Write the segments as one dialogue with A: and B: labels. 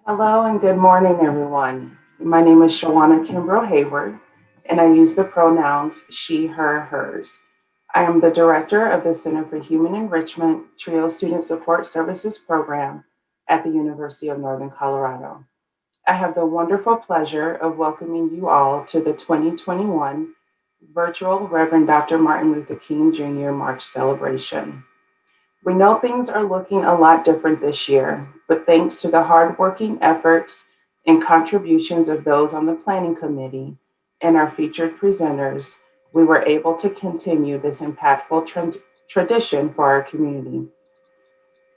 A: Hello and good morning, everyone. My name is Shawana Kimbrough Hayward, and I use the pronouns she, her, hers. I am the director of the Center for Human Enrichment TRIO Student Support Services program at the University of Northern Colorado. I have the wonderful pleasure of welcoming you all to the 2021 virtual Reverend Dr. Martin Luther King Jr. March celebration. We know things are looking a lot different this year, but thanks to the hardworking efforts and contributions of those on the planning committee and our featured presenters, we were able to continue this impactful tradition for our community.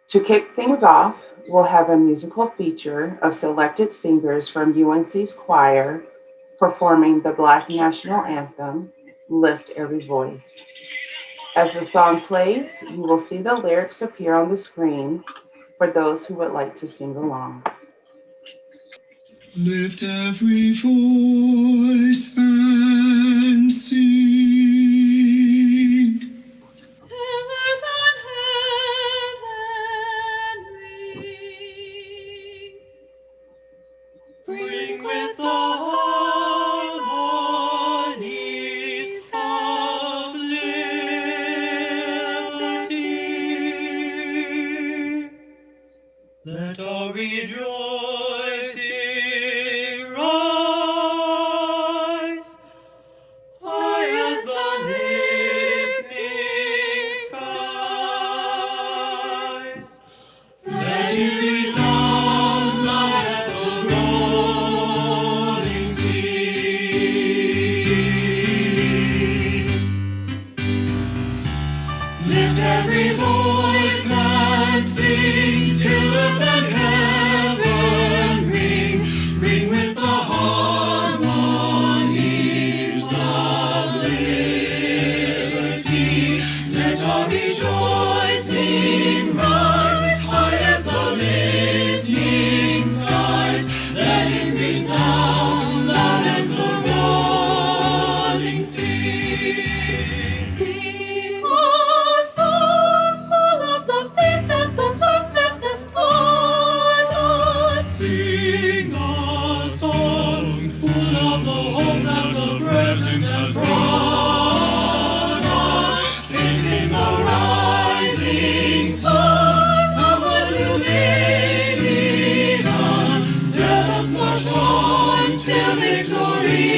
A: To kick things off, we'll have a musical feature of selected singers from UNC's choir performing the Black National Anthem, Lift Every Voice. As the song plays, you will see the lyrics appear on the screen for those who would like to sing along.
B: Lift every voice and sing.
C: Till earth and heaven ring. Ring with the harmonies of liberty. Let our rejoicing rise, high as the listening skies. Let it resound loud as the rolling sea. Lift every voice and sing till earth and heaven ring. Ring with the harmonies of liberty. Let our rejoicing rise, high as the listening skies. Let it resound loud as the rolling sea. Sing a song full of the faith that the darkness has taught us. Sing a song full of the hope that the present has brought us. Facing the rising sun of a new day begun. Let us march on till victory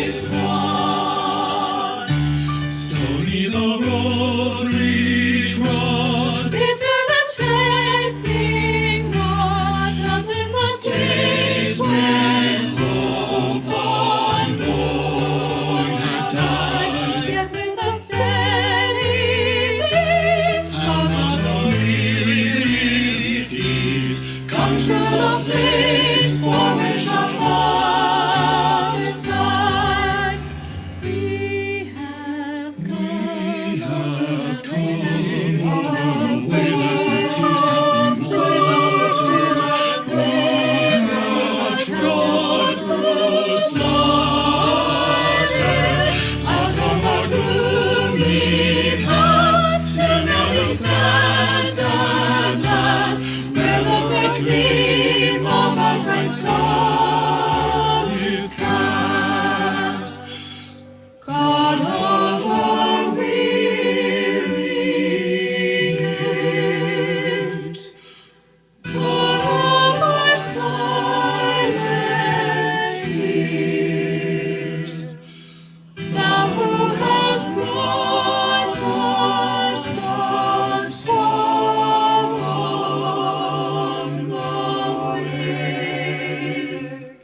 C: is won. Stony the road we trod, bitter the chasing rod, felt in the days when hope unborn had died. Yet with a steady beat, out of the weary feet, come to the place for which our fathers sighed. We have come from way that with tears have been watered. We have trod through slaughter, out of our gloomy past, till now we stand at last, where the red gleam of our bright sun is cast. God of our weariest, God of our silent tears, thou who hast brought us thus far on the way,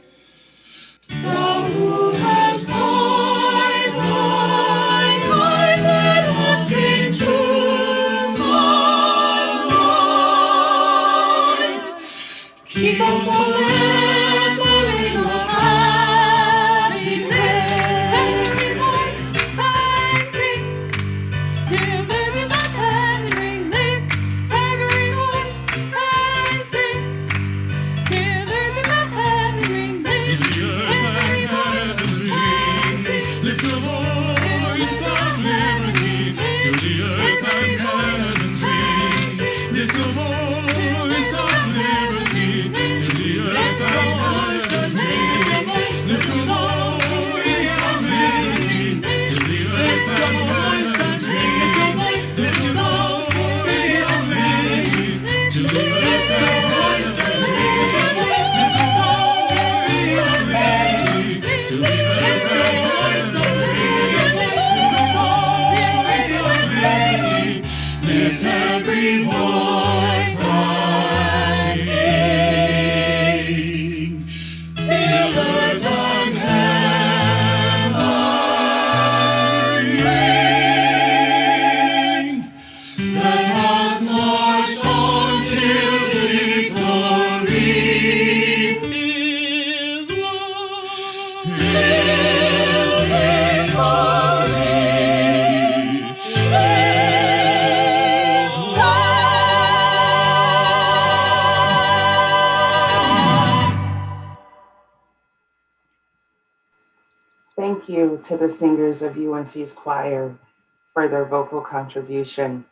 C: thou who hast by thy guided us into the light, keep us from remembering the path we made. Every voice and sing, till earth and heaven ring. Lift every voice and sing, till earth and heaven ring. Lift
B: The earth and heavens ring. Lift the voice of liberty till the earth and heavens ring. Lift the voice of liberty
A: thank you to the singers of UNC's choir for their vocal contribution.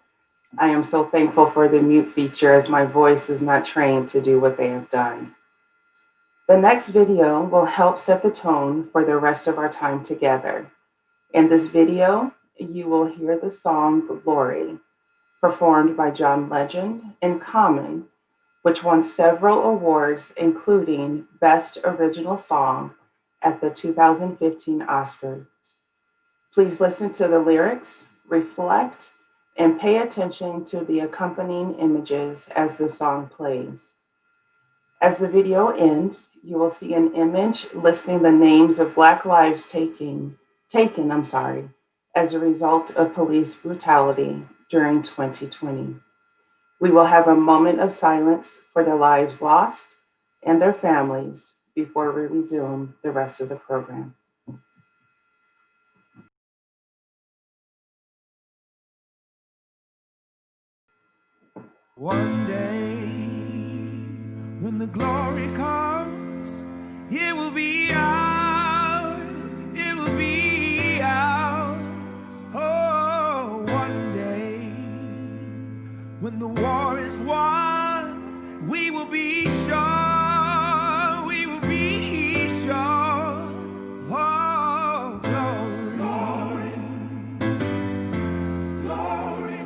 A: I am so thankful for the mute feature as my voice is not trained to do what they have done. The next video will help set the tone for the rest of our time together. In this video, you will hear the song Glory, performed by John Legend and Common, which won several awards, including Best Original Song at the 2015 Oscars. Please listen to the lyrics, reflect, and pay attention to the accompanying images as the song plays. As the video ends, you will see an image listing the names of Black lives taken as a result of police brutality during 2020. We will have a moment of silence for the lives lost and their families before we resume the rest of the program.
D: One day, when the glory comes, it will be ours, it will be ours. Oh, one day, when the war is won, we will be sure, we will be sure. Oh, glory, glory, glory.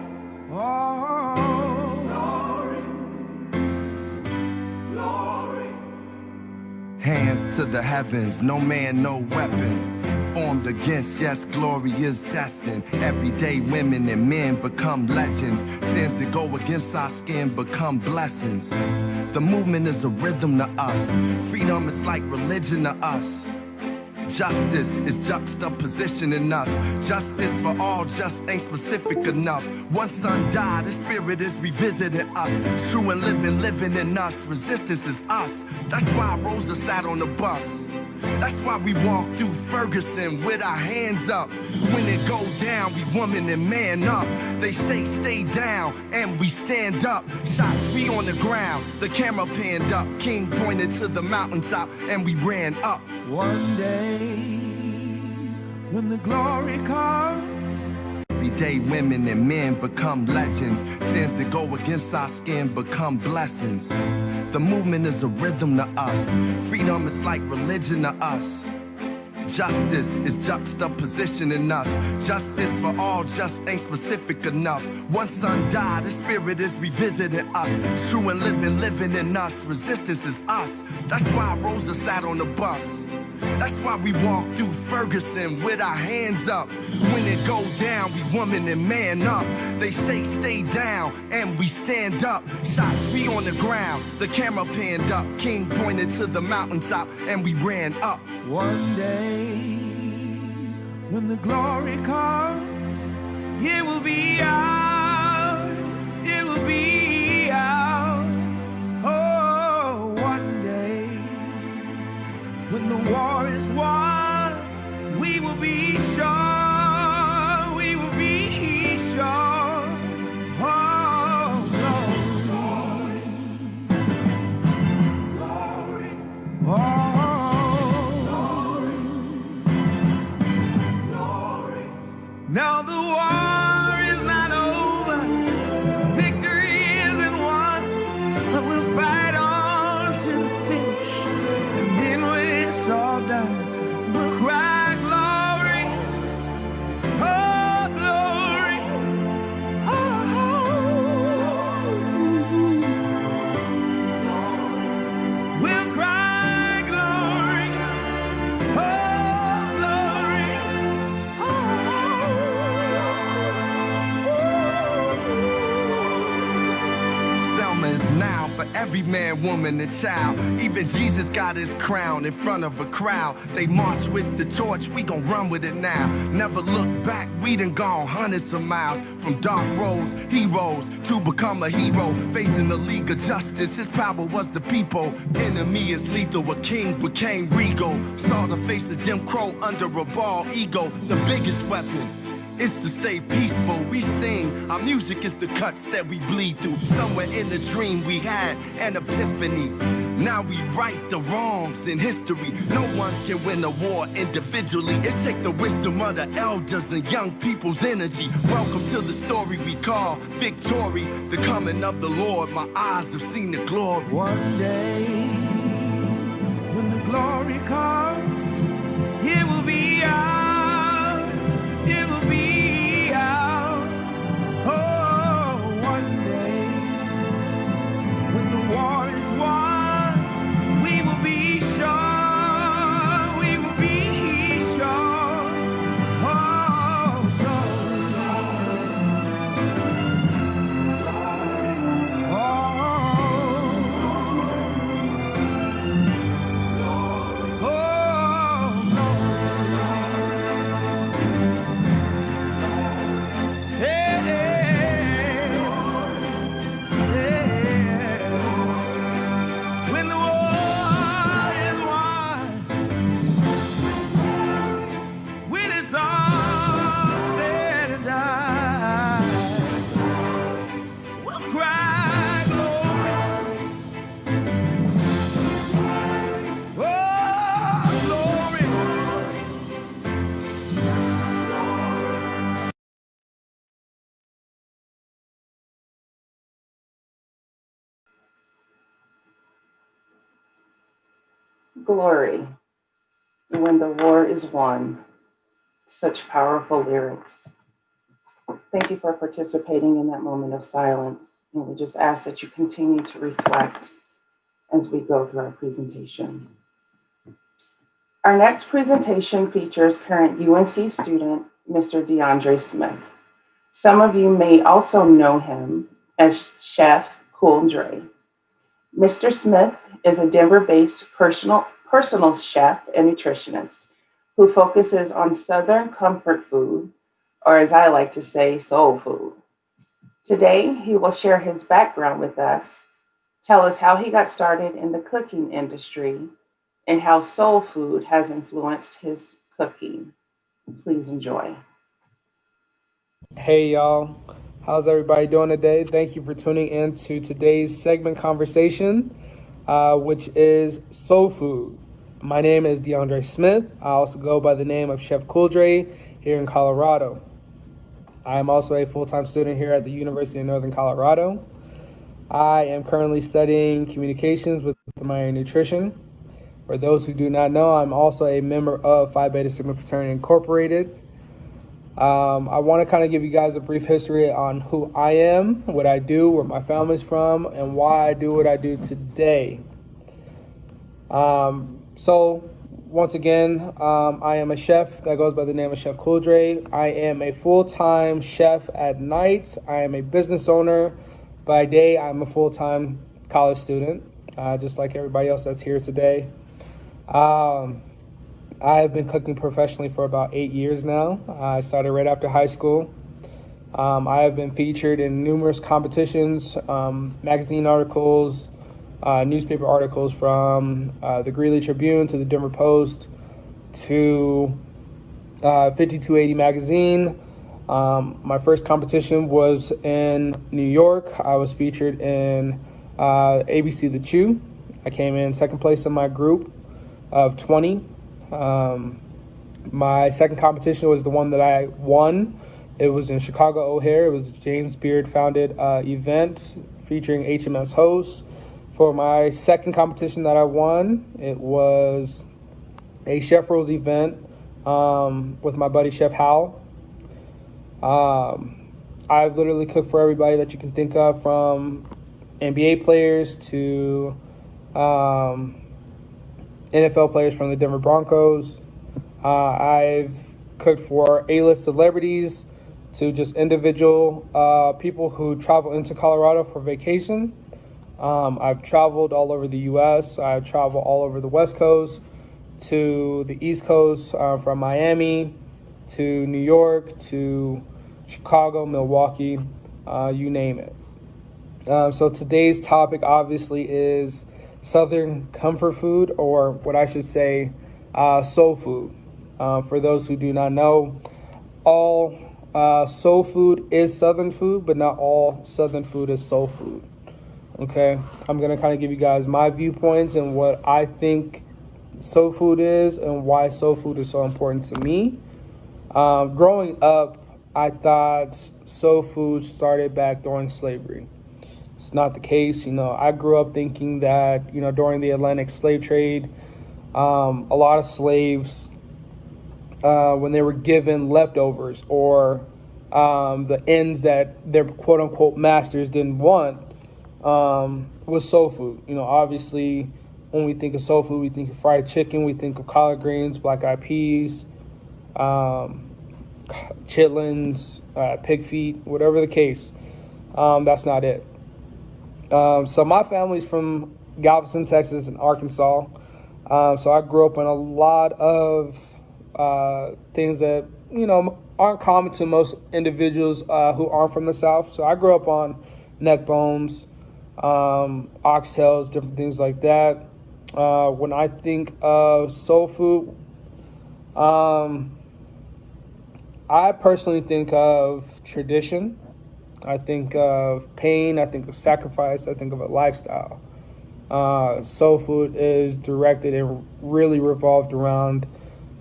D: Oh, glory, glory. Hands to the heavens, no man, no weapon formed against, yes, glory is destined. Everyday women and men become legends. Sins that go against our skin become blessings. The movement is a rhythm to us. Freedom is like religion to us. Justice is juxtaposition in us. Justice for all just ain't specific enough. One son died, his spirit is revisiting us. True and living in us. Resistance is us. That's why Rosa sat on the bus. That's why we walk through Ferguson with our hands up. When it go down, we woman and man up. They say stay down, and we stand up. Shots we on the ground, the camera panned up. King pointed to the mountaintop, and we ran up. One day, when the glory comes, everyday women and men become legends. Sins that go against our skin become blessings. The movement is a rhythm to us. Freedom is like religion to us. Justice is juxtaposition in us. Justice for all just ain't specific enough. One son died, his spirit is revisiting us. True and living in us. Resistance is us. That's why Rosa sat on the bus. That's why we walk through Ferguson with our hands up. When it go down, we woman and man up. They say stay down, and we stand up. Shots we on the ground, the camera panned up. King pointed to the mountaintop, and we ran up. One day, when the glory comes, it will be ours, it will be ours. Oh, one day, when the war is won, we will be sure, we will be sure. Oh, glory, glory, glory, glory. Now the war is not over, victory isn't won, but we'll fight on to the finish. And then when it's all done, we'll cry glory, oh glory, oh, we'll cry glory, oh glory, Selma is now for every man, woman, and child. Even Jesus got his crown in front of a crowd. They march with the torch, we gon' run with it now. Never look back, we done gone hundreds of miles. From dark roads, heroes, to become a hero. Facing the League of Justice, his power was the people. Enemy is lethal, a king became regal. Saw the face of Jim Crow under a bald ego. The biggest weapon is to stay peaceful. We sing, our music is the cuts that we bleed through. Somewhere in the dream we had an epiphany. Now we right the wrongs in history. No one can win a war individually. It take the wisdom of the elders and young people's energy. Welcome to the story we call victory. The coming of the Lord, my eyes have seen the glory.
E: One day, when the glory comes, it will be ours. It will be ours. Oh, one day, when the war is won, we will be sure. We will be sure. Oh, when the war is won, when it's all said and done, we'll cry glory. Oh, glory.
A: Glory, when the war is won. Such powerful lyrics. Thank you for participating in that moment of silence. And we just ask that you continue to reflect as we go through our presentation. Our next presentation features current UNC student, Mr. DeAndre Smith. Some of you may also know him as Chef Cool Dre. Mr. Smith is a Denver-based personal chef and nutritionist who focuses on Southern comfort food, or as I like to say, soul food. Today, he will share his background with us, tell us how he got started in the cooking industry, and how soul food has influenced his cooking. Please enjoy.
F: Hey y'all, how's everybody doing today? Thank you for tuning in to today's segment conversation, which is soul food. My name is DeAndre Smith. I also go by the name of Chef Cool Dre here in Colorado. I am also a full-time student here at the University of Northern Colorado. I am currently studying communications with my nutrition. For those who do not know, I'm also a member of Phi Beta Sigma Fraternity Incorporated. I want to kind of give you guys a brief history on who I am, what I do, where my family's from, and why I do what I do today. So once again, I am a chef that goes by the name of Chef Cool Dre. I am a full-time chef at night. I am a business owner. By day, I'm a full-time college student, just like everybody else that's here today. I've been cooking professionally for about 8 years now. I started right after high school. I have been featured in numerous competitions, magazine articles, newspaper articles from the Greeley Tribune to the Denver Post to 5280 magazine. My first competition was in New York. I was featured in ABC The Chew. I came in second place in my group of 20. My second competition was the one that I won. It was in Chicago O'Hare. It was a James Beard founded event featuring HMS hosts. For my second competition that I won, it was a Chef Rolls event with my buddy Chef Hal. I've literally cooked for everybody that you can think of, from NBA players to NFL players from the Denver Broncos. I've cooked for A-list celebrities to just individual people who travel into Colorado for vacation. I've traveled all over the U.S. I've traveled all over the West Coast to the East Coast, from Miami to New York to Chicago, Milwaukee, you name it. So today's topic obviously is Southern comfort food, or what I should say, soul food. For those who do not know, all soul food is Southern food, but not all Southern food is soul food. Okay, I'm gonna kind of give you guys my viewpoints and what I think soul food is and why soul food is so important to me. Growing up, I thought soul food started back during slavery. It's not the case. I grew up thinking that, during the Atlantic slave trade, a lot of slaves, when they were given leftovers or the ends that their quote unquote masters didn't want, was soul food. Obviously, when we think of soul food, we think of fried chicken, we think of collard greens, black eyed peas, chitlins, pig feet, whatever the case. That's not it. So my family's from Galveston, Texas, and Arkansas. So I grew up in a lot of things that aren't common to most individuals who aren't from the South. So I grew up on neck bones, oxtails, different things like that. When I think of soul food, I personally think of tradition. I think of pain. I think of sacrifice. I think of a lifestyle. Soul food is directed and really revolved around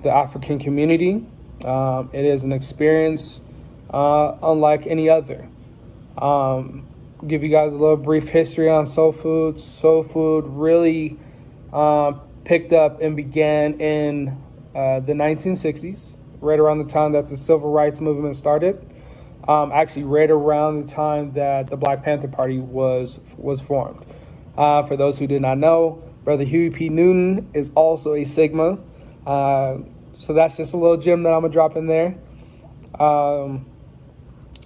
F: the African community. It is an experience unlike any other. Give you guys a little brief history on soul food. Soul food really picked up and began in the 1960s, right around the time that the civil rights movement started. Actually, right around the time that the Black Panther Party was formed. For those who did not know, Brother Huey P. Newton is also a Sigma. So that's just a little gem that I'm going to drop in there.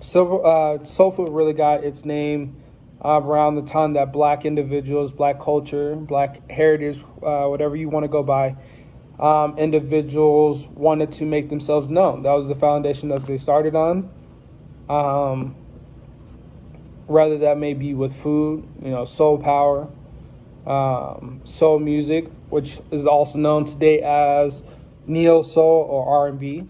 F: Soul food really got its name around the time that Black individuals, Black culture, Black heritage, whatever you want to go by, individuals wanted to make themselves known. That was the foundation that they started on. Whether that may be with food, soul power, soul music, which is also known today as neo soul or R&B.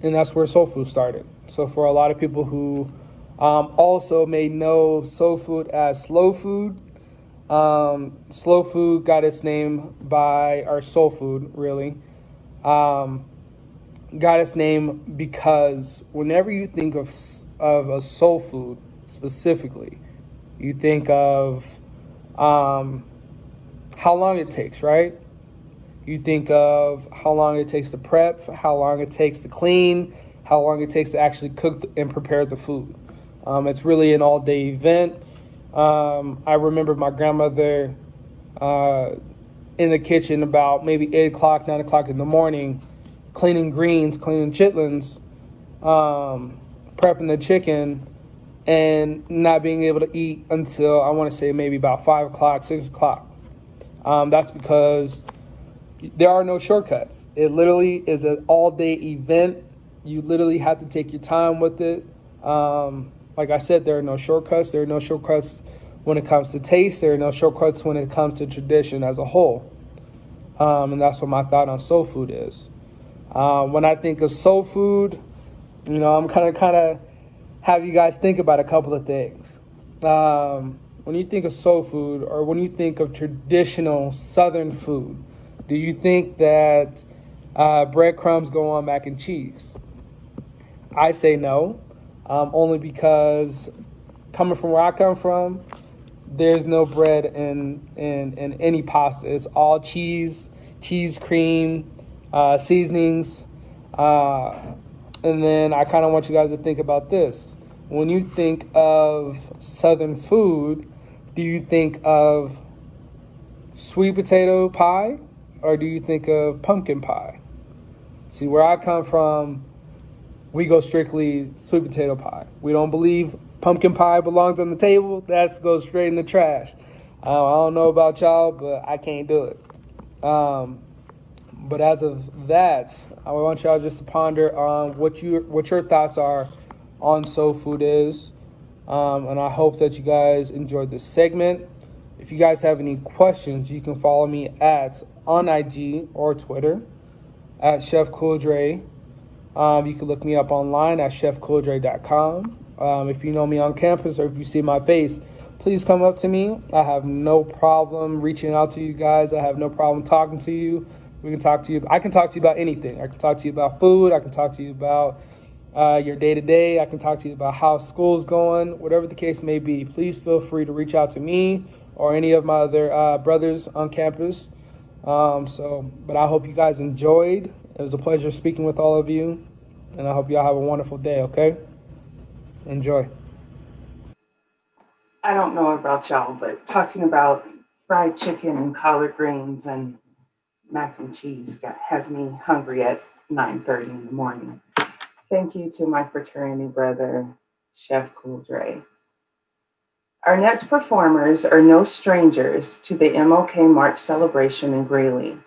F: And that's where soul food started. So for a lot of people who also may know soul food as slow food, slow food got its name by, or soul food really, got its name because whenever you think of a soul food specifically, you think of how long it takes, right? You think of how long it takes to prep, how long it takes to clean, how long it takes to actually cook and prepare the food. It's really an all-day event. I remember my grandmother in the kitchen about maybe 8 o'clock, 9 o'clock in the morning, cleaning greens, cleaning chitlins, prepping the chicken, and not being able to eat until, I want to say, maybe about 5 o'clock, 6 o'clock. That's because there are no shortcuts. It literally is an all-day event. You literally have to take your time with it. Like I said, there are no shortcuts. There are no shortcuts when it comes to taste. There are no shortcuts when it comes to tradition as a whole. And that's what my thought on soul food is. When I think of soul food, I'm kind of have you guys think about a couple of things. When you think of soul food, or when you think of traditional Southern food, do you think that breadcrumbs go on mac and cheese? I say no, only because coming from where I come from, there's no bread in any pasta. It's all cheese, cream, seasonings. And then I kind of want you guys to think about this. When you think of Southern food, do you think of sweet potato pie, or do you think of pumpkin pie? See, where I come from, we go strictly sweet potato pie. We don't believe pumpkin pie belongs on the table. That goes straight in the trash. I don't know about y'all, but I can't do it. But as of that, I want y'all just to ponder on what your thoughts are on soul food is. And I hope that you guys enjoyed this segment. If you guys have any questions, you can follow me on IG or Twitter at Chef Cool Dre. You can look me up online at chefcooldre.com. If you know me on campus or if you see my face, please come up to me. I have no problem reaching out to you guys. I have no problem talking to you. We can talk to you. I can talk to you about anything. I can talk to you about food. I can talk to you about your day-to-day. I can talk to you about how school's going, whatever the case may be. Please feel free to reach out to me or any of my other brothers on campus. But I hope you guys enjoyed. It was a pleasure speaking with all of you, and I hope y'all have a wonderful day, okay? Enjoy.
A: I don't know about y'all, but talking about fried chicken and collard greens and mac and cheese has me hungry at 9:30 in the morning. Thank you to my fraternity brother, Chef Cool Dre. Our next performers are no strangers to the MLK March celebration in Greeley.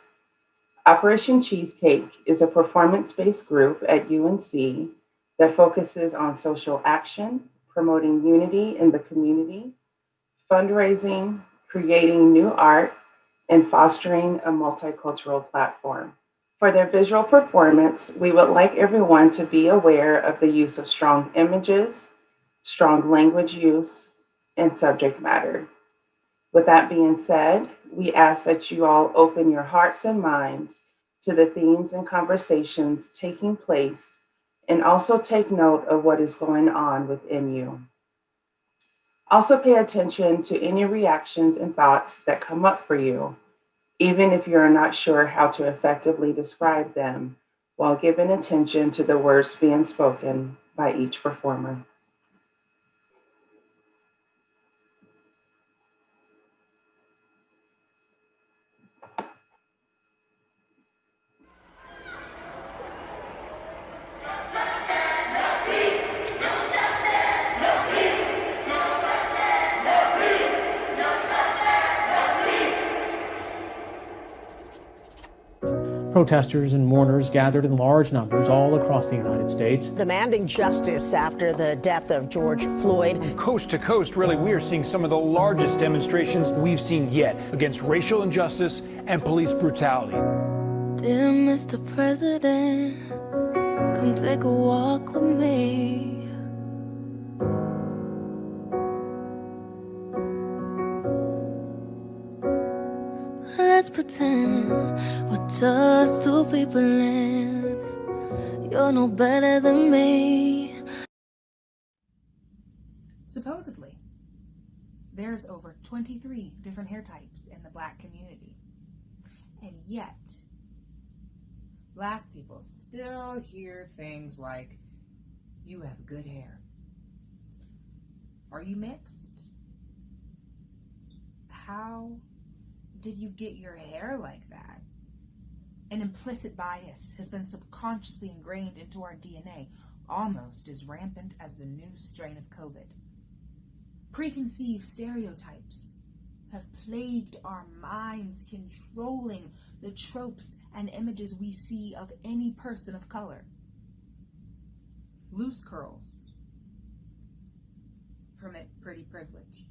A: Operation Cheesecake is a performance-based group at UNC that focuses on social action, promoting unity in the community, fundraising, creating new art, and fostering a multicultural platform. For their visual performance, we would like everyone to be aware of the use of strong images, strong language use, and subject matter. With that being said, we ask that you all open your hearts and minds to the themes and conversations taking place, and also take note of what is going on within you. Also pay attention to any reactions and thoughts that come up for you, even if you're not sure how to effectively describe them, while giving attention to the words being spoken by each performer.
G: Protesters and mourners gathered in large numbers all across the United States,
H: demanding justice after the death of George Floyd.
I: Coast to coast, really, we are seeing some of the largest demonstrations we've seen yet against racial injustice and police brutality.
J: Dear Mr. President, come take a walk with me. Let's pretend we're just two people and you're no better than me.
K: Supposedly, there's over 23 different hair types in the Black community. And yet, Black people still hear things like, you have good hair. Are you mixed? How did you get your hair like that? An implicit bias has been subconsciously ingrained into our DNA, almost as rampant as the new strain of COVID. Preconceived stereotypes have plagued our minds, controlling the tropes and images we see of any person of color. Loose curls permit pretty privilege.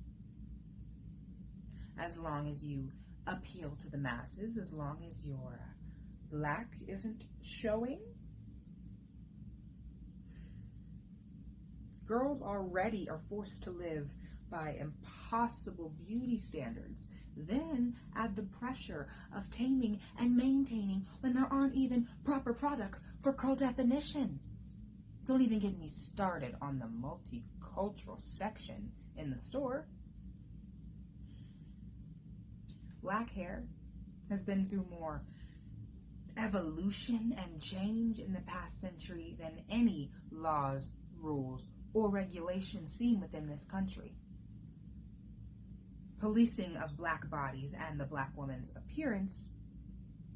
K: As long as you appeal to the masses, as long as your black isn't showing. Girls already are forced to live by impossible beauty standards. Then add the pressure of taming and maintaining when there aren't even proper products for curl definition. Don't even get me started on the multicultural section in the store. Black hair has been through more evolution and change in the past century than any laws, rules, or regulations seen within this country. Policing of Black bodies and the Black woman's appearance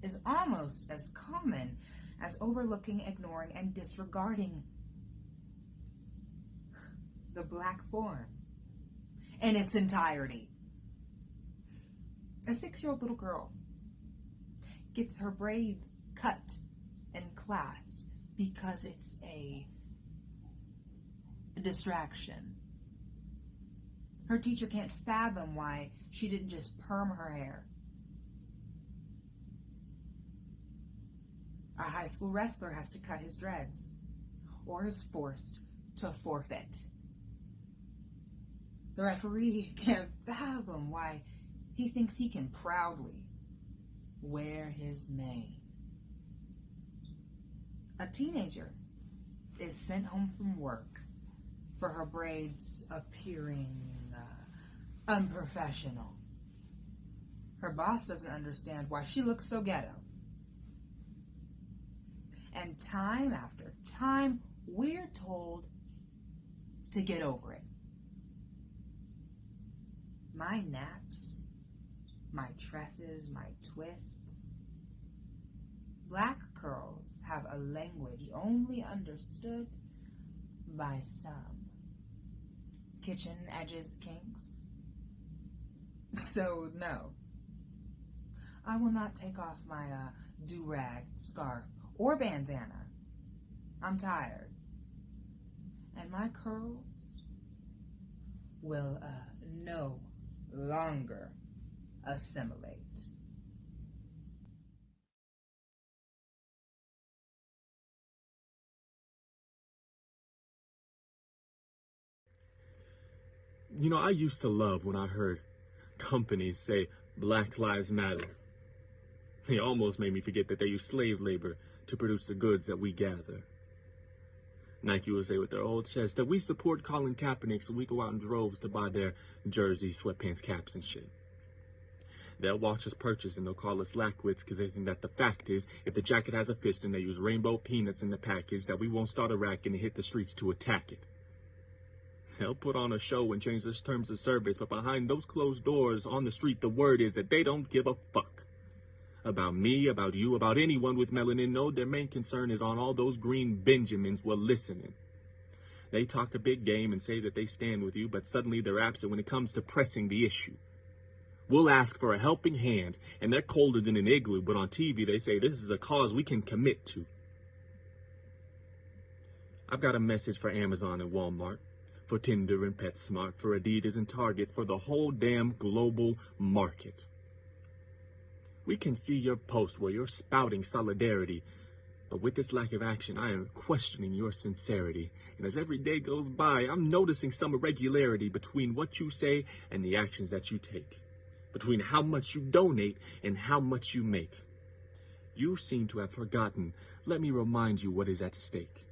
K: is almost as common as overlooking, ignoring, and disregarding the Black form in its entirety. A 6-year-old little girl gets her braids cut in class because it's a distraction. Her teacher can't fathom why she didn't just perm her hair. A high school wrestler has to cut his dreads or is forced to forfeit The referee can't fathom why he thinks he can proudly wear his mane. A teenager is sent home from work for her braids appearing unprofessional. Her boss doesn't understand why she looks so ghetto. And time after time, we're told to get over it. My naps, my tresses, my twists. Black curls have a language only understood by some. Kitchen edges kinks. So no, I will not take off my do-rag, scarf, or bandana. I'm tired. And my curls will no longer assimilate.
B: You know, I used to love when I heard companies say Black Lives Matter. It almost made me forget that they use slave labor to produce the goods that we gather. Nike will say with their old chest that we support Colin Kaepernick, so we go out in droves to buy their jerseys, sweatpants, caps, and shit. They'll watch us purchase and they'll call us lackwits because they think that the fact is, if the jacket has a fist and they use rainbow peanuts in the package, that we won't start a racket and hit the streets to attack it. They'll put on a show and change the terms of service, but behind those closed doors on the street, the word is that they don't give a fuck. About me, about you, about anyone with melanin. No, their main concern is on all those green Benjamins were listening. They talk a big game and say that they stand with you, but suddenly they're absent when it comes to pressing the issue. We'll ask for a helping hand, and they're colder than an igloo, but on TV they say this is a cause we can commit to. I've got a message for Amazon and Walmart, for Tinder and PetSmart, for Adidas and Target, for the whole damn global market. We can see your post where you're spouting solidarity, but with this lack of action, I am questioning your sincerity. And as every day goes by, I'm noticing some irregularity between what you say and the actions that you take, between how much you donate and how much you make. You seem to have forgotten. Let me remind you what is at stake.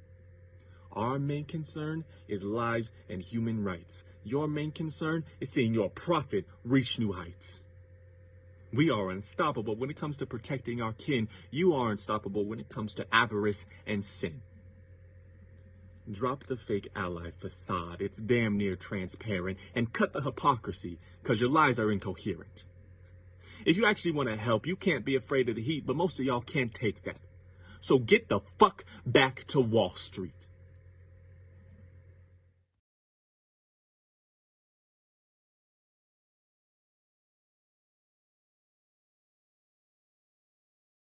B: Our main concern is lives and human rights. Your main concern is seeing your profit reach new heights. We are unstoppable when it comes to protecting our kin. You are unstoppable when it comes to avarice and sin. Drop the fake ally facade. It's damn near transparent. And cut the hypocrisy, because your lies are incoherent. If you actually want to help, you can't be afraid of the heat, but most of y'all can't take that. So get the fuck back to Wall Street.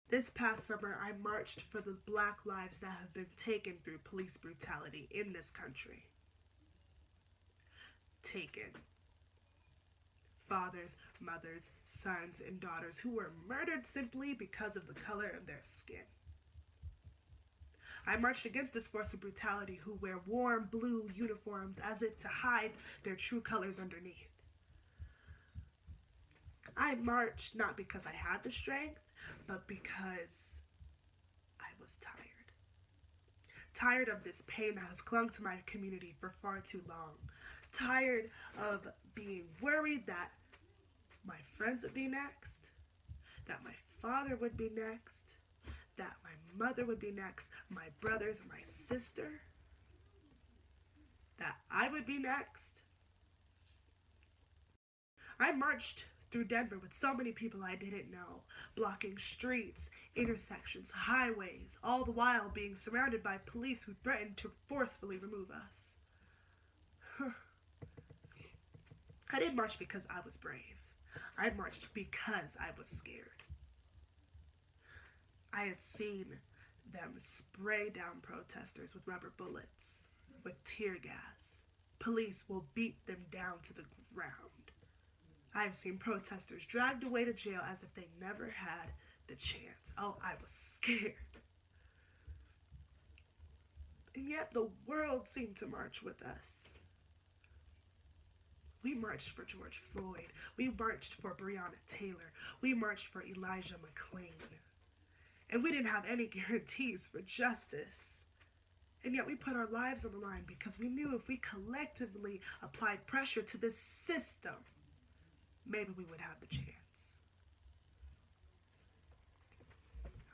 L: This past summer, I marched for the Black lives that have been taken through police brutality in this country. Taken. Fathers, mothers, sons, and daughters who were murdered simply because of the color of their skin. I marched against this force of brutality who wear warm blue uniforms as if to hide their true colors underneath. I marched not because I had the strength, but because I was tired. Tired of this pain that has clung to my community for far too long. Tired of being worried that my friends would be next, that my father would be next, that my mother would be next, my brothers and my sister, that I would be next. I marched through Denver with so many people I didn't know, blocking streets, intersections, highways, all the while being surrounded by police who threatened to forcefully remove us. I didn't march because I was brave. I marched because I was scared. I had seen them spray down protesters with rubber bullets, with tear gas. Police will beat them down to the ground. I have seen protesters dragged away to jail as if they never had the chance. Oh, I was scared. And yet the world seemed to march with us. We marched for George Floyd. We marched for Breonna Taylor. We marched for Elijah McClain. And we didn't have any guarantees for justice. And yet we put our lives on the line because we knew if we collectively applied pressure to this system, maybe we would have the chance.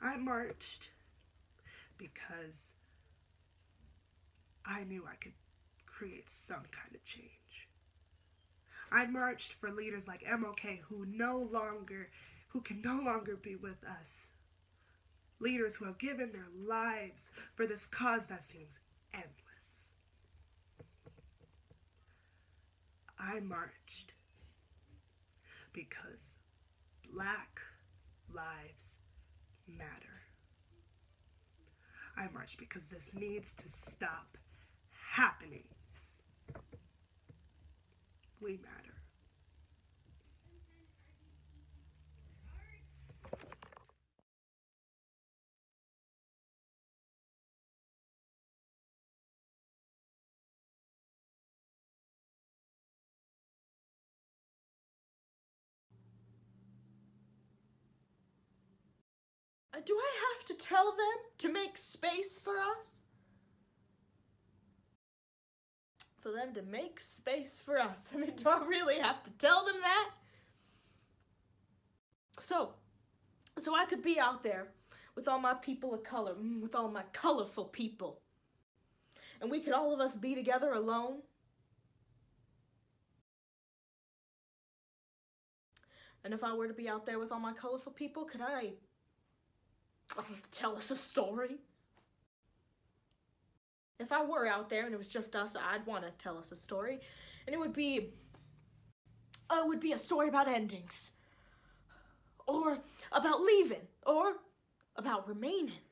L: I marched because I knew I could create some kind of change. I marched for leaders like MLK who can no longer be with us. Leaders who have given their lives for this cause that seems endless. I marched because Black lives matter. I marched because this needs to stop happening. We matter.
M: Do I have to tell them to make space for us? For them to make space for us. I mean, do I really have to tell them that? So I could be out there with all my people of color, with all my colorful people. And we could all of us be together alone. And if I were to be out there with all my colorful people, could I tell us a story? If I were out there and it was just us, I'd want to tell us a story. And it would be a story about endings. Or about leaving. Or about remaining.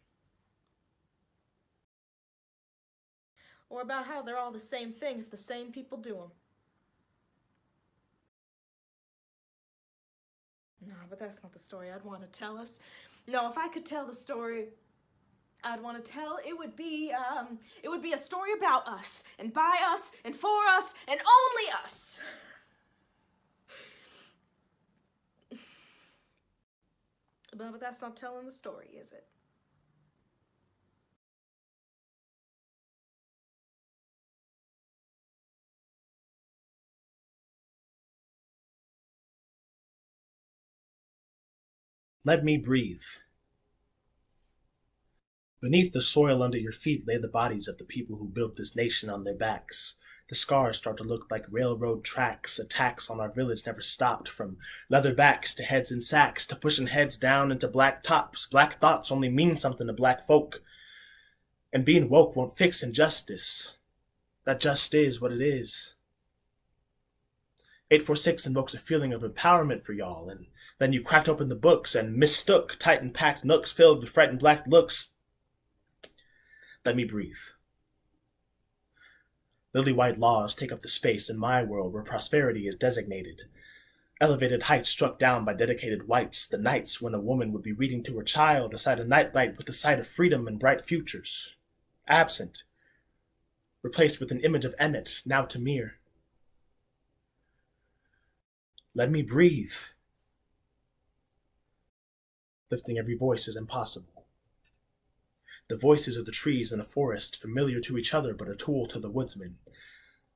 M: Or about how they're all the same thing if the same people do them. No, but that's not the story I'd want to tell us. No, if I could tell the story I'd want to tell, it would be a story about us, and by us, and for us, and only us. But that's not telling the story, is it?
N: Let me breathe. Beneath the soil under your feet lay the bodies of the people who built this nation on their backs. The scars start to look like railroad tracks. Attacks on our village never stopped, from leather backs to heads in sacks to pushing heads down into black tops. Black thoughts only mean something to black folk. And being woke won't fix injustice. That just is what it is. 846 invokes a feeling of empowerment for y'all, and then you cracked open the books and mistook tight and packed nooks filled with frightened black looks. Let me breathe. Lily-white laws take up the space in my world where prosperity is designated. Elevated heights struck down by dedicated whites, the nights when a woman would be reading to her child beside a nightlight with the sight of freedom and bright futures. Absent. Replaced with an image of Emmett, now Tamir. Let me breathe. Lifting every voice is impossible. The voices of the trees in the forest, familiar to each other but a tool to the woodsman.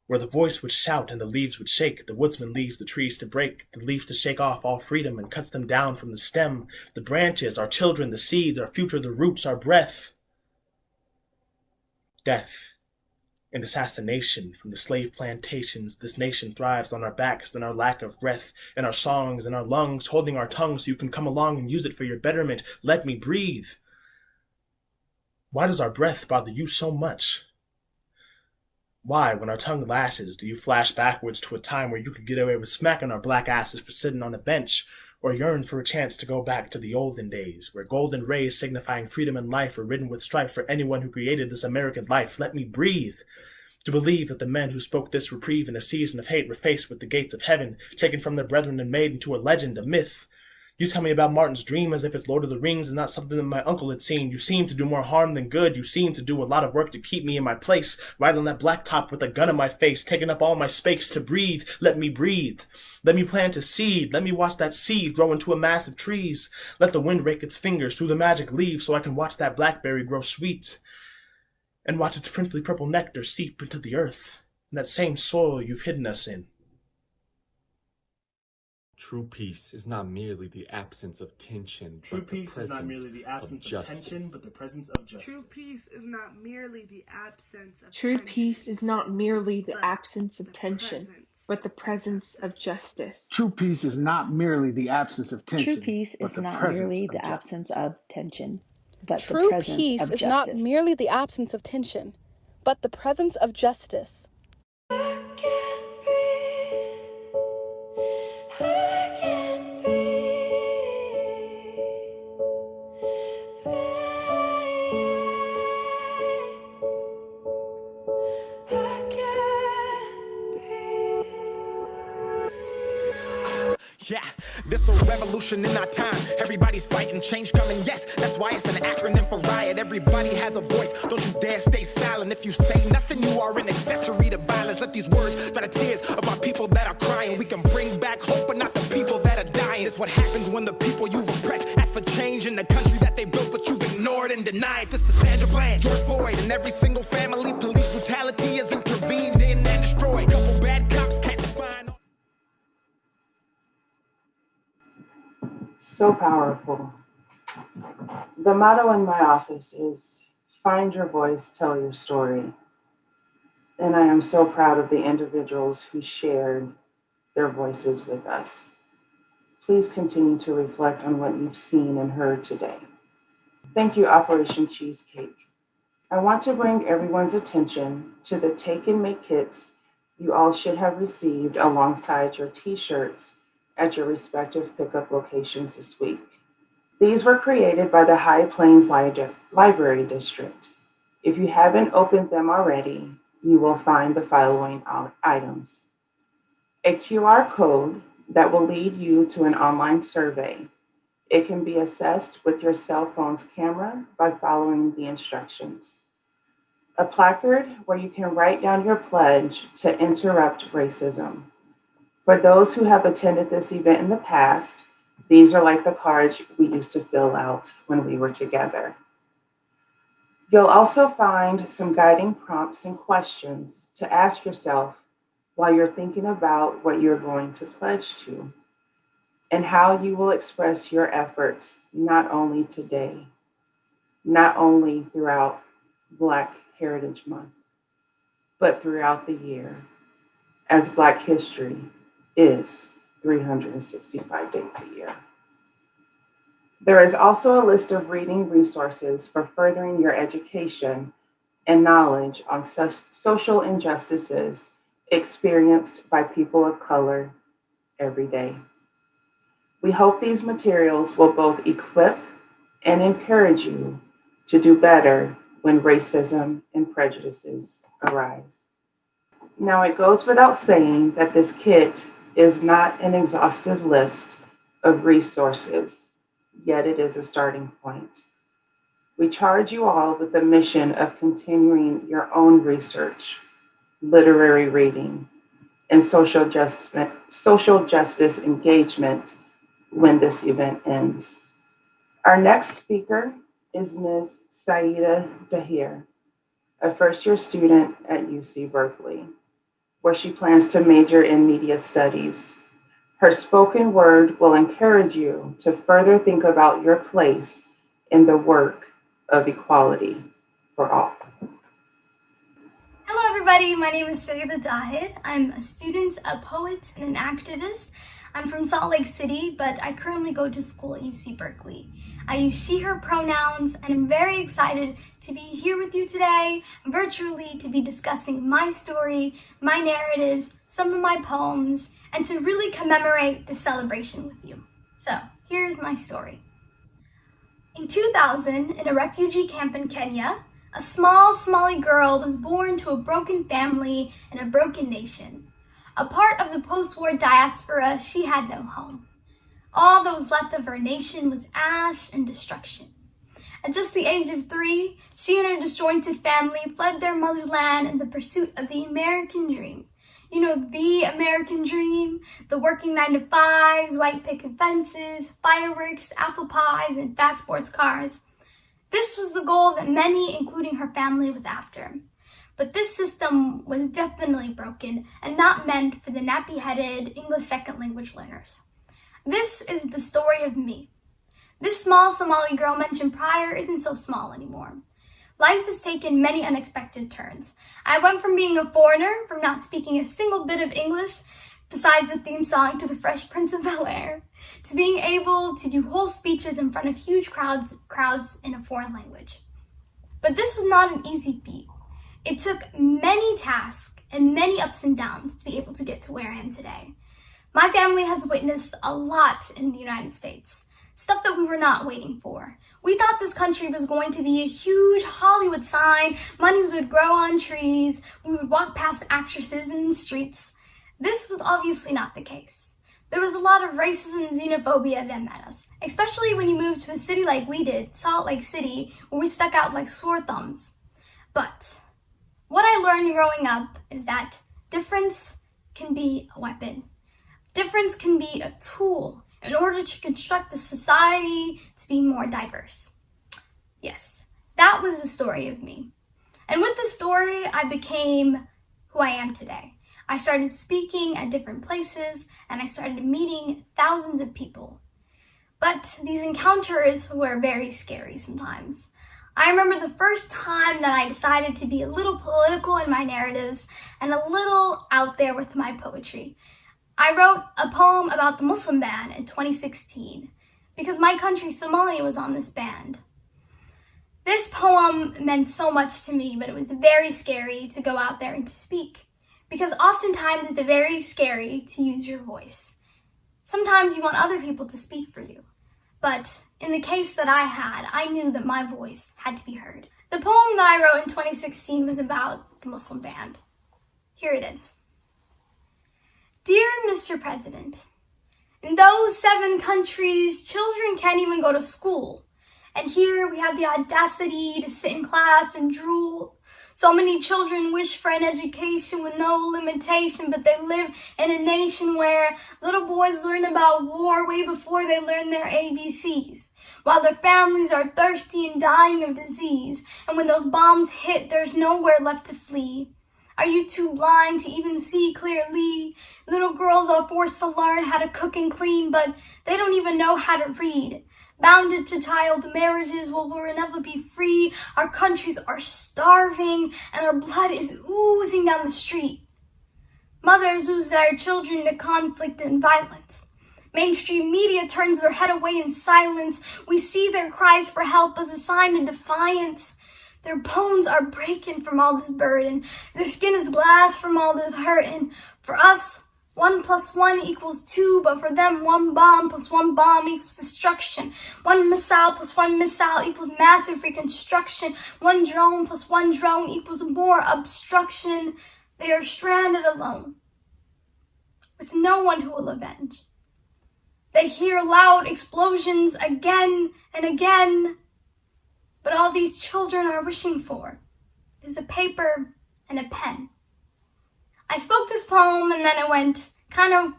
N: Where the voice would shout and the leaves would shake, the woodsman leaves the trees to break, the leaves to shake off all freedom and cuts them down from the stem. The branches, our children, the seeds, our future, the roots, our breath. Death and assassination from the slave plantations. This nation thrives on our backs and our lack of breath, and our songs and our lungs, holding our tongues so you can come along and use it for your betterment. Let me breathe. Why does our breath bother you so much? Why, when our tongue lashes, do you flash backwards to a time where you could get away with smacking our black asses for sitting on a bench, or yearn for a chance to go back to the olden days, where golden rays signifying freedom and life were ridden with strife for anyone who created this American life? Let me breathe. To believe that the men who spoke this reprieve in a season of hate were faced with the gates of heaven, taken from their brethren and made into a legend, a myth. You tell me about Martin's dream as if it's Lord of the Rings and not something that my uncle had seen. You seem to do more harm than good. You seem to do a lot of work to keep me in my place, right on that blacktop with a gun in my face, taking up all my space to breathe. Let me breathe. Let me plant a seed. Let me watch that seed grow into a mass of trees. Let the wind rake its fingers through the magic leaves so I can watch that blackberry grow sweet and watch its prickly purple nectar seep into the earth, in that same soil you've hidden us in.
B: True peace is not merely the absence of tension,
N: True
B: but the
N: peace is not
B: presence
N: merely the absence of
B: justice.
N: tension, but the presence of justice.
L: True peace is not merely the absence of
O: True
L: tension,
O: peace is not merely the
L: but
O: absence of
L: the
O: tension,
L: presence
O: but the
L: of
O: presence of
L: justice.
O: justice.
P: True peace is not merely the absence of
Q: True
P: tension,
Q: peace
P: but
Q: is
P: the
Q: not
P: presence
Q: merely
P: of
Q: the absence
P: justice.
Q: of tension, but the
R: True
Q: presence
R: peace
Q: of
R: is not
Q: justice.
R: merely the absence of tension, but the presence of justice.
E: Yeah, this a revolution in our time. Everybody's fighting, change coming, yes. That's why it's an acronym for riot. Everybody has a voice. Don't you dare stay silent. If you say nothing, you are an accessory to violence. Let these words dry the tears of our people that are crying. We can bring back hope, but not the people that are dying. It's what happens when the people you've oppressed ask for change in the country that they built, but you've ignored and denied. This is Sandra Bland, George Floyd, and every single family. Police brutality is intervened in and destroyed. Couple bad cops can't define.
A: So powerful. The motto in my office is find your voice, tell your story. And I am so proud of the individuals who shared their voices with us. Please continue to reflect on what you've seen and heard today. Thank you, Operation Cheesecake. I want to bring everyone's attention to the Take and Make kits you all should have received alongside your t-shirts at your respective pickup locations this week. These were created by the High Plains Library District. If you haven't opened them already, you will find the following items: a QR code that will lead you to an online survey. It can be assessed with your cell phone's camera by following the instructions. A placard where you can write down your pledge to interrupt racism. For those who have attended this event in the past, these are like the cards we used to fill out when we were together. You'll also find some guiding prompts and questions to ask yourself while you're thinking about what you're going to pledge to and how you will express your efforts not only today, not only throughout Black Heritage Month, but throughout the year, as Black history is 365 days a year. There is also a list of reading resources for furthering your education and knowledge on social injustices experienced by people of color every day. We hope these materials will both equip and encourage you to do better when racism and prejudices arise. Now, it goes without saying that this kit is not an exhaustive list of resources, yet it is a starting point. We charge you all with the mission of continuing your own research, literary reading, and social justice engagement when this event ends. Our next speaker is Ms. Saida Dahir, a first-year student at UC Berkeley, where she plans to major in media studies. Her spoken word will encourage you to further think about your place in the work of equality for all.
S: Hello everybody, my name is Saida Dahir. I'm a student, a poet, and an activist. I'm from Salt Lake City, but I currently go to school at UC Berkeley. I use she, her pronouns, and I'm very excited to be here with you today, virtually, to be discussing my story, my narratives, some of my poems, and to really commemorate this celebration with you. So, here's my story. In 2000, in a refugee camp in Kenya, a small Somali girl was born to a broken family and a broken nation. A part of the post-war diaspora, she had no home. All that was left of her nation was ash and destruction. At just the age of 3, she and her disjointed family fled their motherland in the pursuit of the American dream. You know, the American dream, the working 9-to-5s, white picket fences, fireworks, apple pies, and fast sports cars. This was the goal that many, including her family, was after. But this system was definitely broken and not meant for the nappy-headed English second language learners. This is the story of me. This small Somali girl mentioned prior isn't so small anymore. Life has taken many unexpected turns. I went from being a foreigner, from not speaking a single bit of English, besides the theme song to the Fresh Prince of Bel-Air, to being able to do whole speeches in front of huge crowds in a foreign language. But this was not an easy feat. It took many tasks and many ups and downs to be able to get to where I am today. My family has witnessed a lot in the United States, stuff that we were not waiting for. We thought this country was going to be a huge Hollywood sign, monies would grow on trees, we would walk past actresses in the streets. This was obviously not the case. There was a lot of racism and xenophobia that met us, especially when you moved to a city like we did, Salt Lake City, where we stuck out like sore thumbs. But what I learned growing up is that difference can be a weapon. Difference can be a tool in order to construct the society to be more diverse. Yes, that was the story of me. And with the story, I became who I am today. I started speaking at different places, and I started meeting thousands of people. But these encounters were very scary sometimes. I remember the first time that I decided to be a little political in my narratives and a little out there with my poetry. I wrote a poem about the Muslim ban in 2016 because my country, Somalia, was on this ban. This poem meant so much to me, but it was very scary to go out there and to speak because oftentimes it's very scary to use your voice. Sometimes you want other people to speak for you. But in the case that I had, I knew that my voice had to be heard. The poem that I wrote in 2016 was about the Muslim ban. Here it is. Dear Mr. President, in those 7 countries, children can't even go to school. And here we have the audacity to sit in class and drool. So many children wish for an education with no limitation, but they live in a nation where little boys learn about war way before they learn their ABCs, while their families are thirsty and dying of disease. And when those bombs hit, there's nowhere left to flee. Are you too blind to even see clearly? Little girls are forced to learn how to cook and clean, but they don't even know how to read. Bounded to child marriages will never be free. Our countries are starving and our blood is oozing down the street. Mothers lose their children to conflict and violence. Mainstream media turns their head away in silence. We see their cries for help as a sign of defiance. Their bones are breaking from all this burden. Their skin is glass from all this hurt. And for us, 1 + 1 = 2, but for them, 1 bomb + 1 bomb equals destruction. 1 missile + 1 missile equals massive reconstruction. 1 drone + 1 drone equals more obstruction. They are stranded alone, with no one who will avenge. They hear loud explosions again and again, but all these children are wishing for is a paper and a pen. I spoke this poem and then it went kind of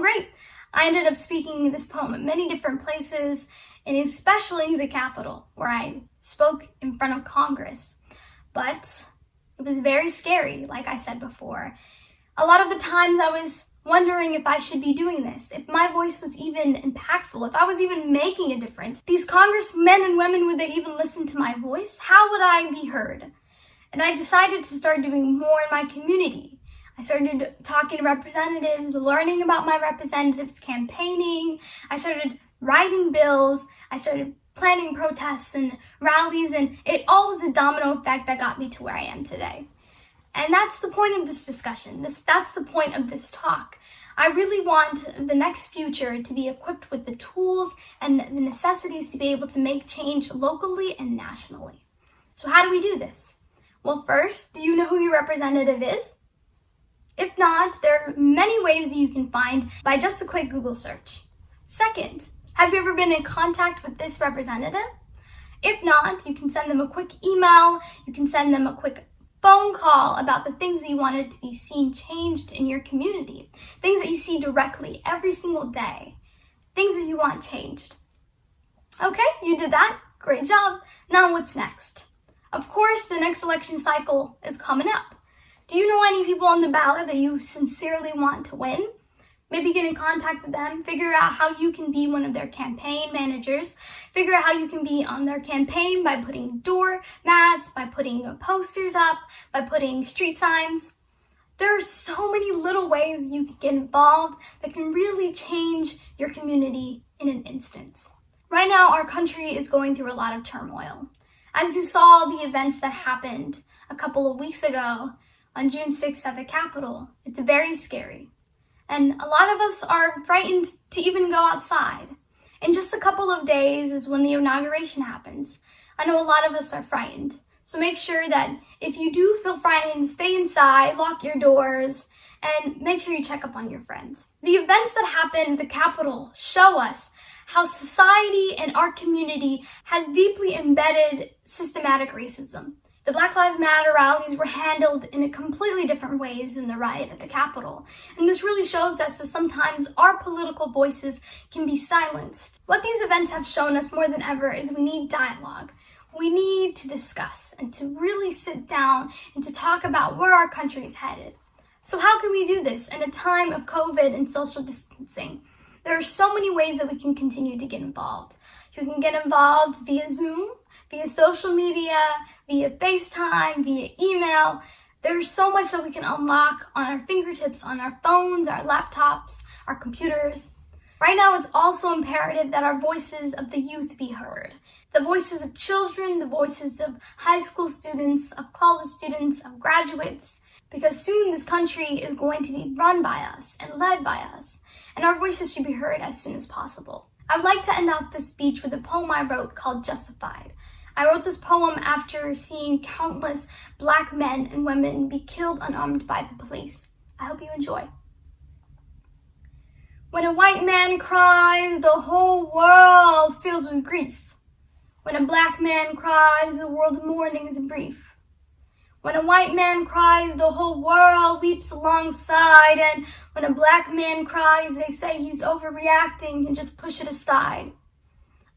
S: great. I ended up speaking this poem at many different places, and especially the Capitol, where I spoke in front of Congress. But it was very scary, like I said before. A lot of the times I was wondering if I should be doing this, if my voice was even impactful, if I was even making a difference. These congressmen and women, would they even listen to my voice? How would I be heard? And I decided to start doing more in my community. I started talking to representatives, learning about my representatives, campaigning. I started writing bills. I started planning protests and rallies, and it all was a domino effect that got me to where I am today. And that's the point of this discussion. That's the point of this talk. I really want the next future to be equipped with the tools and the necessities to be able to make change locally and nationally. So how do we do this? Well, first, do you know who your representative is? If not, there are many ways you can find by just a quick Google search. Second, have you ever been in contact with this representative? If not, you can send them a quick email, you can send them a quick phone call about the things that you wanted to be seen changed in your community, things that you see directly every single day, things that you want changed. Okay, you did that. Great job. Now what's next? Of course, the next election cycle is coming up. Do you know any people on the ballot that you sincerely want to win? Maybe get in contact with them, figure out how you can be one of their campaign managers, figure out how you can be on their campaign by putting door mats, by putting posters up, by putting street signs. There are so many little ways you can get involved that can really change your community in an instant. Right now, our country is going through a lot of turmoil. As you saw the events that happened a couple of weeks ago on June 6th at the Capitol, it's very scary. And a lot of us are frightened to even go outside. In just a couple of days is when the inauguration happens. I know a lot of us are frightened. So make sure that if you do feel frightened, stay inside, lock your doors, and make sure you check up on your friends. The events that happened at the Capitol show us how society and our community has deeply embedded systematic racism. The Black Lives Matter rallies were handled in a completely different ways than the riot at the Capitol. And this really shows us that sometimes our political voices can be silenced. What these events have shown us more than ever is we need dialogue. We need to discuss and to really sit down and to talk about where our country is headed. So how can we do this in a time of COVID and social distancing? There are so many ways that we can continue to get involved. You can get involved via Zoom, via social media, via FaceTime, via email. There's so much that we can unlock on our fingertips, on our phones, our laptops, our computers. Right now, it's also imperative that our voices of the youth be heard. The voices of children, the voices of high school students, of college students, of graduates, because soon this country is going to be run by us and led by us, and our voices should be heard as soon as possible. I would like to end off this speech with a poem I wrote called Justified. I wrote this poem after seeing countless Black men and women be killed unarmed by the police. I hope you enjoy. When a white man cries, the whole world fills with grief. When a Black man cries, the world's mourning is brief. When a white man cries, the whole world weeps alongside. And when a Black man cries, they say he's overreacting and just push it aside.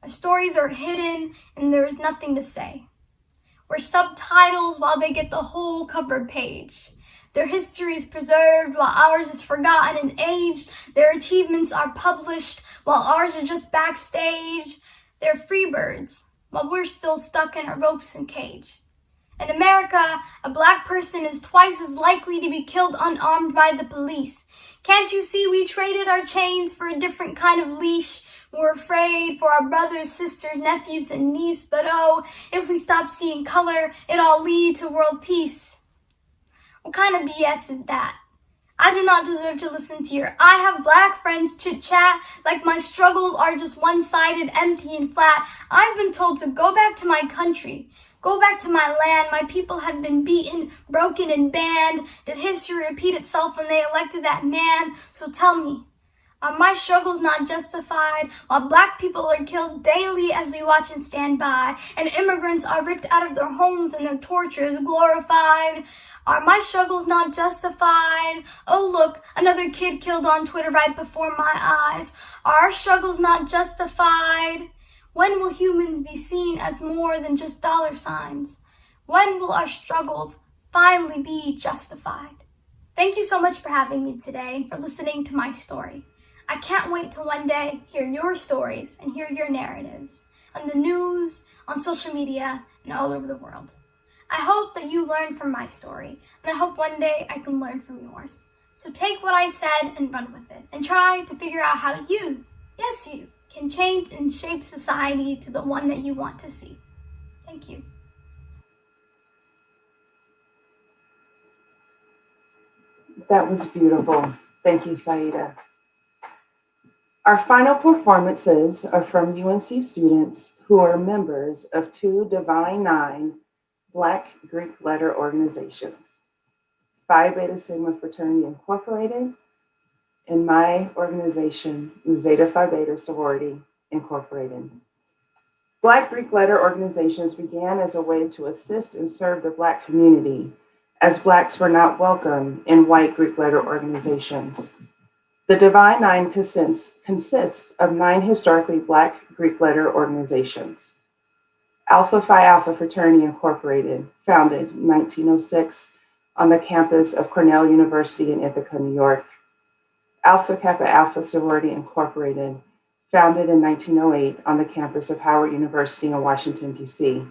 S: Our stories are hidden and there is nothing to say. We're subtitles while they get the whole cover page. Their history is preserved while ours is forgotten and aged. Their achievements are published while ours are just backstage. They're free birds while we're still stuck in our ropes and cage. In America, a Black person is twice as likely to be killed unarmed by the police. Can't you see we traded our chains for a different kind of leash? We're afraid for our brothers, sisters, nephews, and niece. But oh, if we stop seeing color, it'll all lead to world peace. What kind of BS is that? I do not deserve to listen to your I have Black friends chit-chat like my struggles are just one-sided, empty, and flat. I've been told to go back to my country. Go back to my land. My people have been beaten, broken, and banned. Did history repeat itself when they elected that man? So tell me, are my struggles not justified while Black people are killed daily as we watch and stand by, and immigrants are ripped out of their homes and their tortures glorified? Are my struggles not justified? Oh look, another kid killed on Twitter right before my eyes. Are our struggles not justified? When will humans be seen as more than just dollar signs? When will our struggles finally be justified? Thank you so much for having me today and for listening to my story. I can't wait to one day hear your stories and hear your narratives on the news, on social media, and all over the world. I hope that you learn from my story, and I hope one day I can learn from yours. So take what I said and run with it, and try to figure out how you, yes you, can change and shape society to the one that you want to see. Thank you.
A: That was beautiful. Thank you, Saida. Our final performances are from UNC students who are members of two Divine Nine Black Greek letter organizations, Phi Beta Sigma Fraternity Incorporated and my organization, Zeta Phi Beta Sorority Incorporated. Black Greek letter organizations began as a way to assist and serve the Black community, as Blacks were not welcome in white Greek letter organizations. The Divine Nine consists of 9 historically Black Greek letter organizations. Alpha Phi Alpha Fraternity Incorporated, founded in 1906 on the campus of Cornell University in Ithaca, New York. Alpha Kappa Alpha Sorority Incorporated, founded in 1908 on the campus of Howard University in Washington, D.C.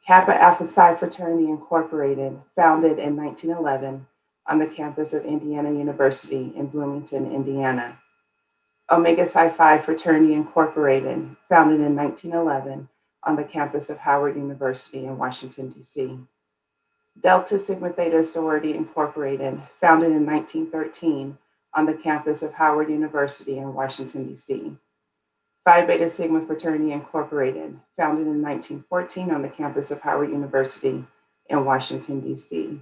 A: Kappa Alpha Psi Fraternity Incorporated, founded in 1911 on the campus of Indiana University in Bloomington, Indiana. Omega Psi Phi Fraternity Incorporated, founded in 1911 on the campus of Howard University in Washington, D.C. Delta Sigma Theta Sorority Incorporated, founded in 1913 on the campus of Howard University in Washington, D.C. Phi Beta Sigma Fraternity Incorporated, founded in 1914 on the campus of Howard University in Washington, D.C.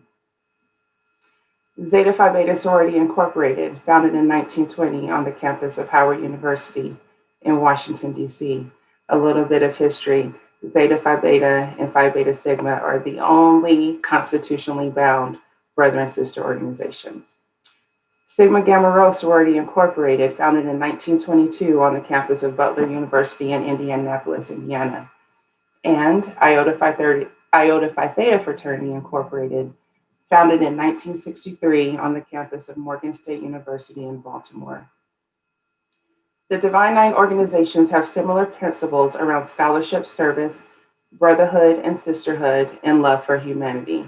A: Zeta Phi Beta Sorority Incorporated, founded in 1920 on the campus of Howard University in Washington, D.C. A little bit of history. Zeta Phi Beta and Phi Beta Sigma are the only constitutionally bound brother and sister organizations. Sigma Gamma Rho Sorority Incorporated, founded in 1922 on the campus of Butler University in Indianapolis, Indiana. And Iota Phi Theta Fraternity Incorporated, founded in 1963 on the campus of Morgan State University in Baltimore. The Divine Nine organizations have similar principles around scholarship, service, brotherhood and sisterhood, and love for humanity.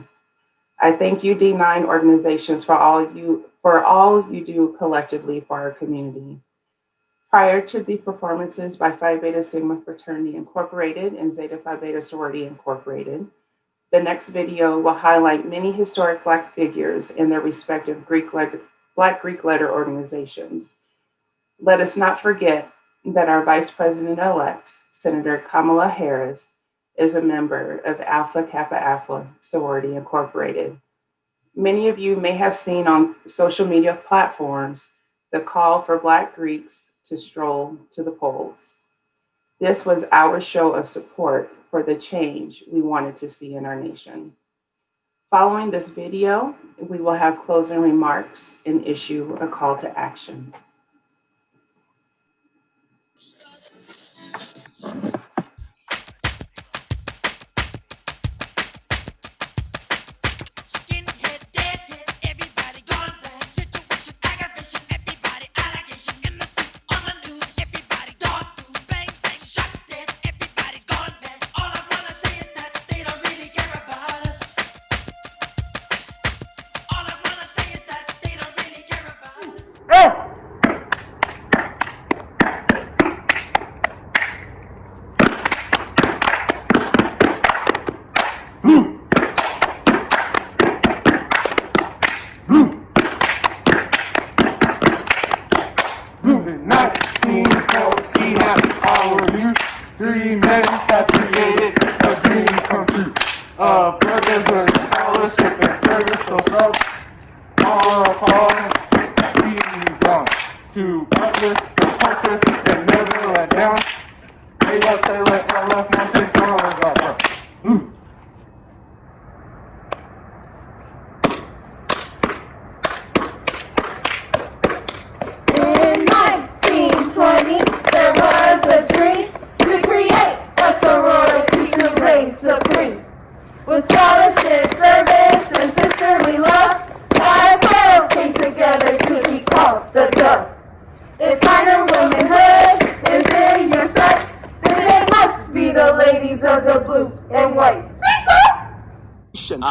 A: I thank you, D9 organizations, for all you do collectively for our community. Prior to the performances by Phi Beta Sigma Fraternity Incorporated and Zeta Phi Beta Sorority Incorporated, the next video will highlight many historic Black figures in their respective Black Greek letter organizations. Let us not forget that our Vice President-elect, Senator Kamala Harris, is a member of Alpha Kappa Alpha Sorority Incorporated. Many of you may have seen on social media platforms the call for Black Greeks to stroll to the polls. This was our show of support for the change we wanted to see in our nation. Following this video, we will have closing remarks and issue a call to action.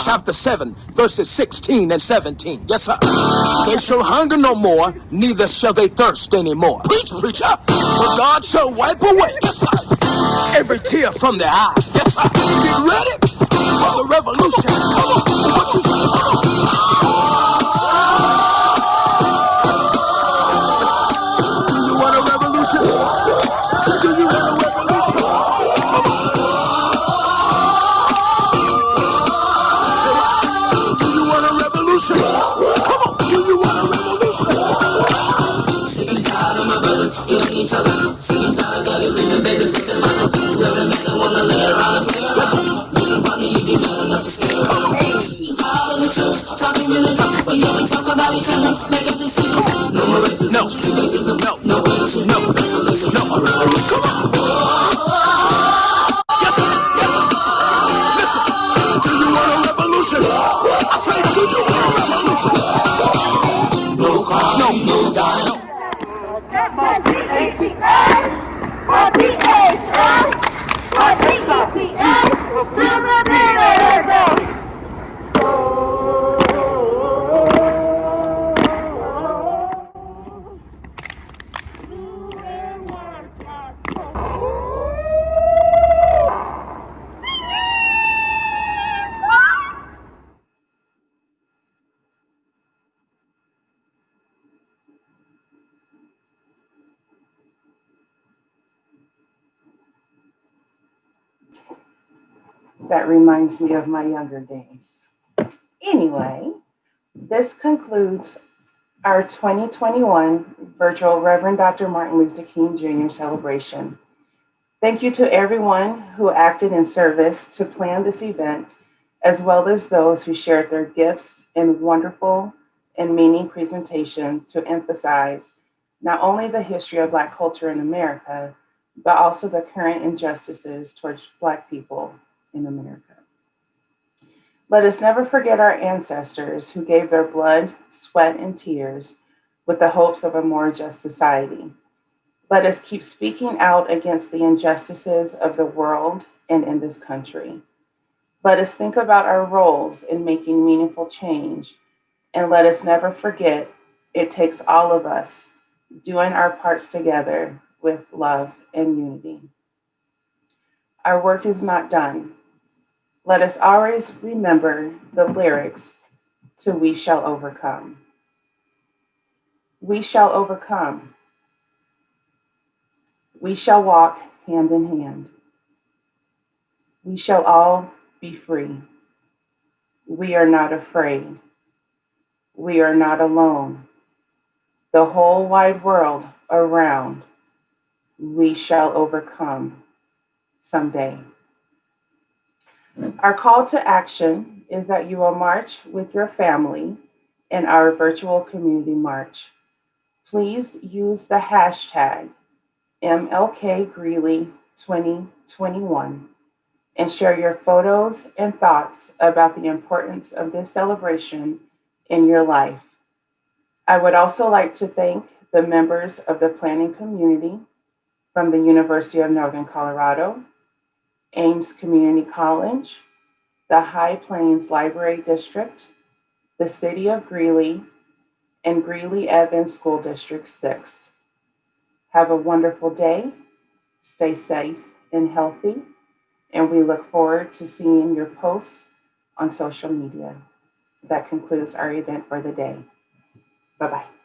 T: Chapter 7, verses 16 and 17. Yes, sir. They shall hunger no more, neither shall they thirst anymore. Preach, preacher. For God shall wipe away, yes, sir, every tear from their eyes. Yes, sir. Get ready for the revolution. Come on. What you say? Do you want a revolution? So do you want a revolution? Come on, do you want a revolution?
C: proud of my brothers, killing each other. Singing tired, got his living, baby, sipping my mistakes. Reverend make them wanna lay around the paper. Listen, partner, you be mad enough to stay around. Tired of the church, talking religion. We only talk about each other, make a decision. No more racism, no racism, no pollution, no isolation, no revolution. Come on. Yes, sir. Yes, sir. Listen, do you want a revolution? I say, do you want a revolution? No crime, no die, no.
A: That reminds me of my younger days. Anyway, this concludes our 2021 virtual Reverend Dr. Martin Luther King Jr. celebration. Thank you to everyone who acted in service to plan this event, as well as those who shared their gifts in wonderful and meaning presentations to emphasize not only the history of Black culture in America, but also the current injustices towards Black people in America. Let us never forget our ancestors who gave their blood, sweat, and tears with the hopes of a more just society. Let us keep speaking out against the injustices of the world and in this country. Let us think about our roles in making meaningful change, and let us never forget it takes all of us doing our parts together with love and unity. Our work is not done. Let us always remember the lyrics to We Shall Overcome. We shall overcome. We shall walk hand in hand. We shall all be free. We are not afraid. We are not alone. The whole wide world around, we shall overcome someday. Our call to action is that you will march with your family in our virtual community march. Please use the hashtag MLKGreeley2021 and share your photos and thoughts about the importance of this celebration in your life. I would also like to thank the members of the planning community from the University of Northern Colorado, Ames Community College, the High Plains Library District, the City of Greeley, and Greeley-Evans School District 6. Have a wonderful day, stay safe and healthy, and we look forward to seeing your posts on social media. That concludes our event for the day. Bye-bye.